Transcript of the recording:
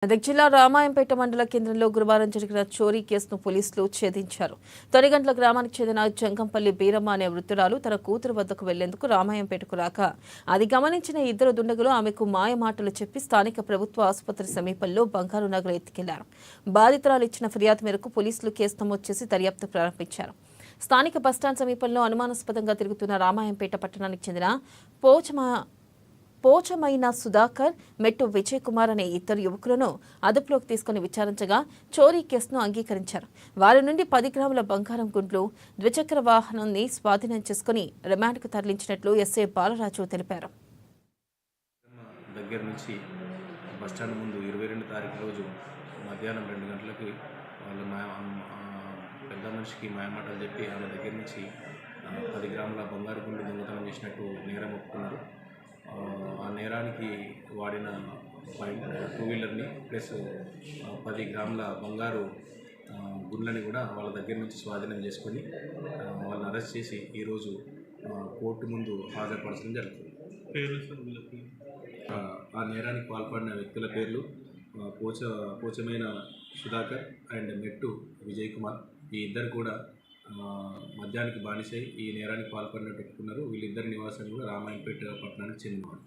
మెదక్ జిల్లా రామాయంపేట మండల కేంద్రంలో గురువారం జరిగిన చోరీ కేసును పోలీసులు ఛేదించారు. తొరిగంట్ల గ్రామానికి చెందిన జంగంపల్లి బీరమ్మ అనే వృద్ధురాలు తన కూతురు వద్దకు వెళ్లేందుకు రామాయంపేటకు రాక అది గమనించిన ఇద్దరు దుండగులు ఆమెకు మాయమాటలు చెప్పి స్థానిక ప్రభుత్వ ఆసుపత్రి సమీపంలో బంగారు నగలు ఎత్తుకెళ్లారు. బాధితురాలు ఇచ్చిన ఫిర్యాదు మేరకు పోలీసులు కేసు నమోదు చేసి దర్యాప్తు ప్రారంభించారు. స్థానిక బస్టాండ్ సమీపంలో అనుమానాస్పదంగా తిరుగుతున్న రామాయంపేట పట్టణానికి చెందిన పోచమైన సుధాకర్, మెట్టు విజయ్ కుమార్ అనే ఇద్దరు యువకులను అదుపులోకి తీసుకుని విచారించగా చోరీ కేసును అంగీకరించారు. వారి నుండి 10 గ్రాముల బంగారం గుండ్లు, ద్విచక్ర వాహనాన్ని స్వాధీనం చేసుకుని రిమాండ్కు తరలించినట్లు ఎస్ఐ బాలరాజు తెలిపారు. దగ్గర నుంచి బస్టాండ్ ముందు 22 తారీఖు రోజు మధ్యాహ్నం 2 గంటలకి వాళ్ళు పెద్ద మనిషికి మాయమాటలు చెప్పి ఆమె దగ్గర నుంచి 10 గ్రాముల బంగారు గుండ్లు దొంగతనం చేసినట్టు నేరం ఒప్పుకున్నారు. ఆ నేరానికి వాడిన 2 వీలర్ని ప్లస్ 10 గ్రాముల బంగారు గుండ్లని కూడా వాళ్ళ దగ్గర నుంచి స్వాధీనం చేసుకొని వాళ్ళని అరెస్ట్ చేసి ఈరోజు కోర్టు ముందు హాజరుపరచడం జరుగుతుంది. ఆ నేరానికి పాల్పడిన వ్యక్తుల పేర్లు పోచమైన సుధాకర్ అండ్ మెట్టు విజయ్ కుమార్. ఈ ఇద్దరు కూడా మద్యానికి బానిసై ఈ నేరానికి పాల్పడినట్టు ఒప్పుకున్నారు. వీళ్ళిద్దరి నివాసం కూడా రామాయంపేట పట్టణానికి చెందినవాడు.